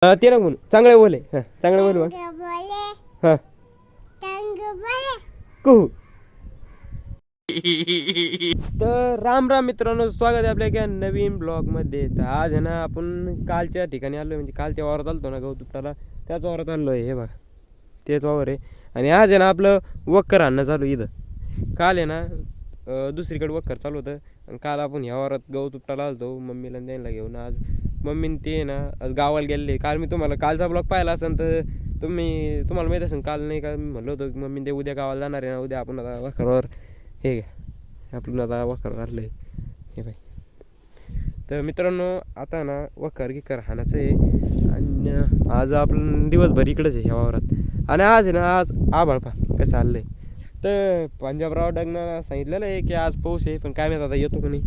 ते नको चांगलं बोले. हां चांगलं बोल बघ. हां कुहू. तर राम राम मित्रांनो, स्वागत आहे आपल्या एका नवीन ब्लॉगमध्ये. तर आज आहे ना आपण कालच्या ठिकाणी आलो, म्हणजे कालच्या वावरात आलतो ना गौतुपटाला, त्याच वावरात आलो आहे. हे बघा तेच वावर आहे. आणि आज आहे ना आपलं वक्कर आणणं चालू इथं. काल आहे ना दुसरीकडे वक्कर चालू होतं, आणि काल आपण ह्या वावरात गौतुपटाला आलतो मम्मीला द्यायला घेऊन. आज मम्मीने ते ना आज गावाला गेले. काल मी तुम्हाला कालचा ब्लॉग पाहिला असेल तर तुम्हाला माहीत असेल. काल नाही का मी म्हणलं होतं मम्मी ते उद्या गावाला जाणार आहे ना, उद्या आपण आता वखरावर हे आपलं आता वखर आणलं आहे. हे बाई, तर मित्रांनो आता ना वखर गिकर हाणाचं आहे. आणि आज आपण दिवसभर इकडंच आहे ह्या वावरात. आणि आज आहे ना आज आभाळ पा कसं चाललं आहे. तर पंजाबराव डगनं सांगितलेलं आहे की आज पाऊस आहे, पण काय माहीत आता येतो का नाही.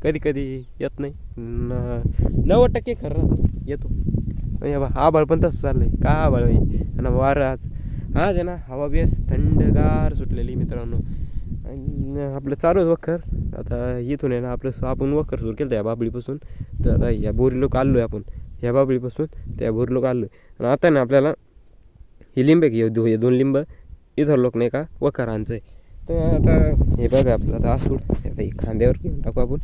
कधी कधी येत नाही, 90% खरं राहतं येतो. म्हणजे बा आभाळ पण तसं चाललं आहे. का आभाळ आहे आणि वारं आज आहे ना हवा बी थंडगार सुटलेली मित्रांनो. आणि आपलं चालू आहे वखर. आता इथून आहे ना आपलं आपण वखर सुरू केलं या बाबळीपासून. तर आता ह्या बोरी लोक आलो आहे आपण, ह्या बाबळीपासून त्या बोरी लोक आलो आहे. आणि आता ना आपल्याला ही लिंब आहे की हे 2 लिंब इथं लोक नाही का वखर आणायचं आहे. तर आता हे बघा आपलं आता आसूड आता ही खांद्यावर घेऊन टाकू आपण.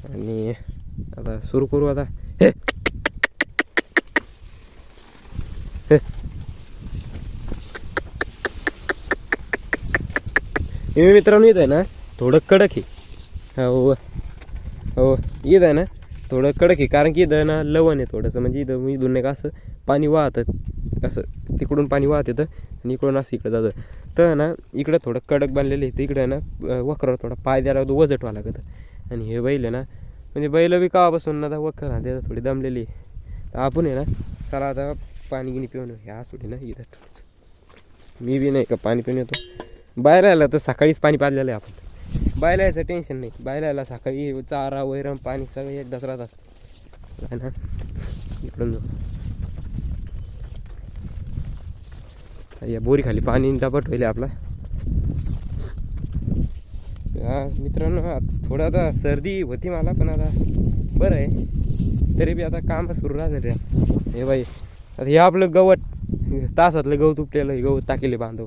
आणि आता सुरू करू. आता हे मित्रांनो इथं आहे ना थोडं कडक आहे. हो हो इथं आहे ना थोडं कडक आहे, कारण की इथं ना लवण आहे थोडंसं. म्हणजे इथून नाही का असं पाणी वाहतं, असं तिकडून पाणी वाहत येतं आणि इकडून असं इकडं जातं. तर ना इकडं थोडं कडक बांधलेलं आहे. तर इकडं आहे ना वखरावर थोडा पाय द्यायला लागतो, वजट व्हावं लागतं. आणि हे बैल आहे ना म्हणजे बैल बी कावापासून ना आता वखर त्याला थोडी दमलेली आहे. तर आपण आहे ना चला आता पाणी गिनी पिऊन ह्या सुटी ना इथं. मी बी नाही का पाणी पिऊन येतो. बाहेर आला तर सकाळीच पाणी पाजलेलं आहे आपण. बायला यायचं टेन्शन नाही. बायला यायला सकाळी चारा वैरण पाणी सगळं एकदाच राहत असतं आहे ना. इकडून या बोरी खाली पाणी डबट होईल आपला. मित्रांनो थोडं आता सर्दी होती मला, पण आता बरं आहे. तरी बी आता काम सुरू राहणार आहे. हे बाई आता हे आपलं गवत तासातलं गवत उपटेलं, हे गवत टाकेले बांधव.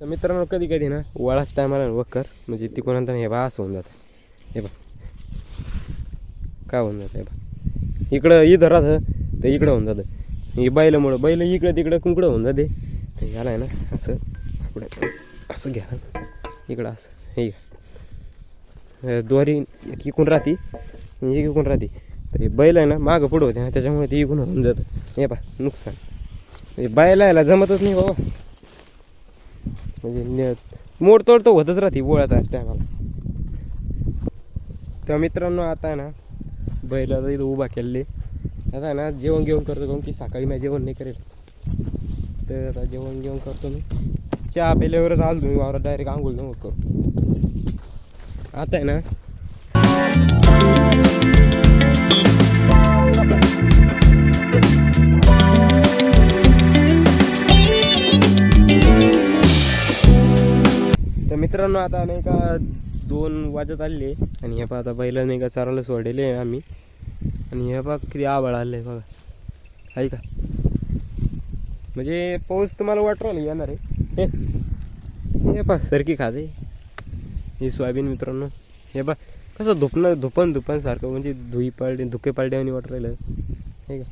तर मित्रांनो कधी कधी ना वळाच टायमाला वखर म्हणजे तिकडून हे बा असं होऊन जातं. हे बा काय होऊन जातं. हे बा इकडं इथं राहतं तर इकडं होऊन जातं. हे बैलामुळं बैल इकडं तिकडं कुंकडं होऊन जाते. तर ह्याला आहे ना असं आपलं असं घ्या इकडं असं हे दोरी एक इकून राहते एक इकून राहते. तर हे बैल आहे ना मागं पुढं होते ना, त्याच्यामुळे ते इकून होऊन जातं. हे बा नुकसान. हे बैला यायला जमतच नाही बाबा. म्हणजे मोडतोड तर होतच राहते बोळ्याचा टायमाला. तर मित्रांनो आता आहे ना बैलाचा इथं उभा केलेले. आता आहे ना जेवण घेऊन करतो, काऊन की सकाळी मी जेवण नाही करेल. तर आता जेवण घेऊन करतो मी. चहा पेल्यावरच आलो तुम्ही वावरात डायरेक्ट आंघोळ नको करू. आता आहे ना तर मित्रांनो आता नाही का 2 वाजत आले. आणि हे पहा आता बैला नाही का चारायला सोडलेले आहे आम्ही. आणि हे बघा किती आभाळ आलं आहे बघा. आहे का म्हणजे पाऊस तुम्हाला वाटलं येणार आहे. हे पहा सरकी खाते हे सोयाबीन मित्रांनो. हे बघ कसं धुपन सारखं म्हणजे धुके पाळड्याने वाटू राहिलं. हे का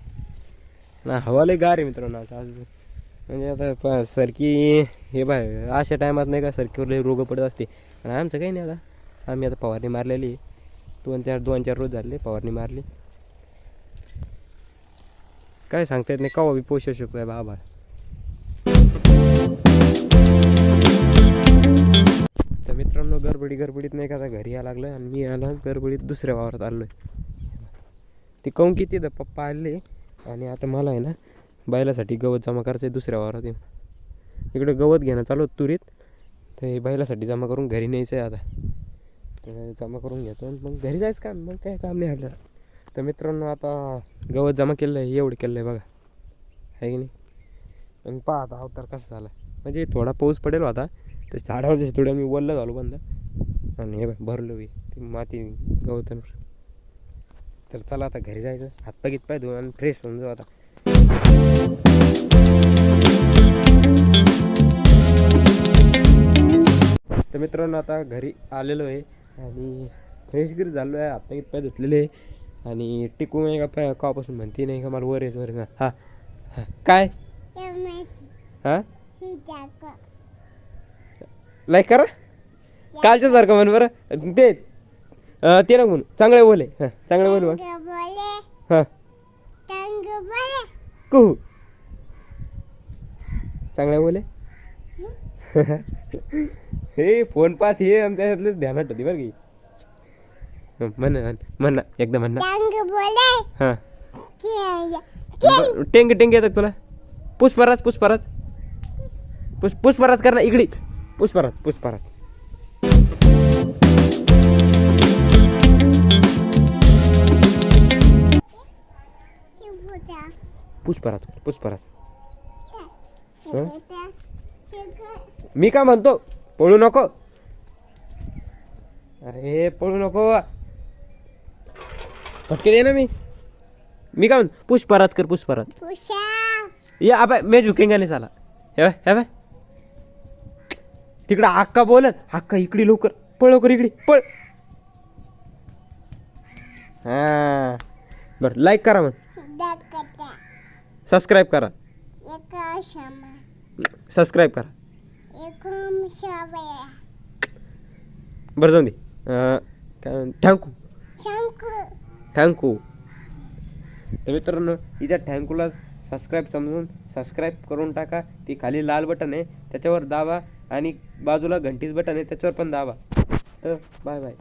ना हवा लय गार आहे मित्रांनो आज. म्हणजे आता सरकी हे बाय अशा टायमात नाही का सरकीवर लय रोग पडत असते. आणि आमचं काही नाही. आता आम्ही आता फवारणी मारलेली 2-4 रोज झाले फवारणी मारली. काय सांगता येत नाही केव्हा बी पोषू शकतो आहे बाबा. तर मित्रांनो गडबडीत नाही का आता घरी यायला लागलं. आणि मी यायला गडबडीत दुसऱ्या वावरात आलो आहे. ते काऊन किती तर पप्पा आले. आणि आता मला आहे ना बैलासाठी गवत जमा करायचं आहे दुसऱ्या वावरात येऊन. इकडे गवत घेणं चालू होतं तुरीत. तर हे बैलासाठी जमा करून घरी न्यायचं आहे आता. तर जमा करून घेतो मग घरी जायचं काम. मग काय काम नाही आपल्याला. तर मित्रांनो आता गवत जमा केलं आहे एवढं केलं आहे बघा, आहे की नाही. आणि पहा आता अवतार कसा झाला. म्हणजे थोडा पाऊस पडेल होता तर झाडावर थोडं मी वल्ल झालो बंद आणि हे भरलो मी ती माती गवतांवर. तर चला आता घरी जायचं, हातपाय गीतपाय धुवून आणि फ्रेश होऊन जाऊ आता. तर मित्रांनो आता घरी आलेलो आहे आणि फ्रेशगिरी झालो आहे, हातपाय गीतपाय धुतलेले आहे आणि टिकू नाही का कापासून म्हणते नाही का मला वर येत वर. हां हां काय हां लाईक करा कालच्या सारखं म्हण बरं ते ते ना म्हणून चांगले बोले. हां चांगले बोल बघ. हां कुहू चांगले बोले. हे फोन पाहत हे आमच्या त्यातलेच ध्यानात होती बरं की. म्हण म्हण एकदा म्हण. हां टेंग टेंग येतात तुला. पुष्पराज पुष्पराज पुष्पराज कर ना इकडे. पुष्पराज पुष्पराज पुष्पराज पुष्पराज. मी काय म्हणतो पळू नको. अरे पळू नको फटके दे ना. मी काय म्हणतो पुष्पराज कर पुष्पराज. ये अबे मैं झुकेंगा नाही साला. हे बाय तिकडं हक्का बोलत हक्का इकडे लवकर पळ लवकर इकडे पळ. हां बरं लाईक करा मग. सबस्क्राईब करा. सबस्क्राईब करा. बरं जाऊन दे. काय थँकू थँकू. तर मित्रांनो इथं थँकूला सबस्क्राईब समजून सबस्क्राईब करून टाका. ती खाली लाल बटन आहे त्याच्यावर दाबा आणि बाजूला घंटीच बटन आहे त्याच्यावर पण दाबा. तर बाय बाय.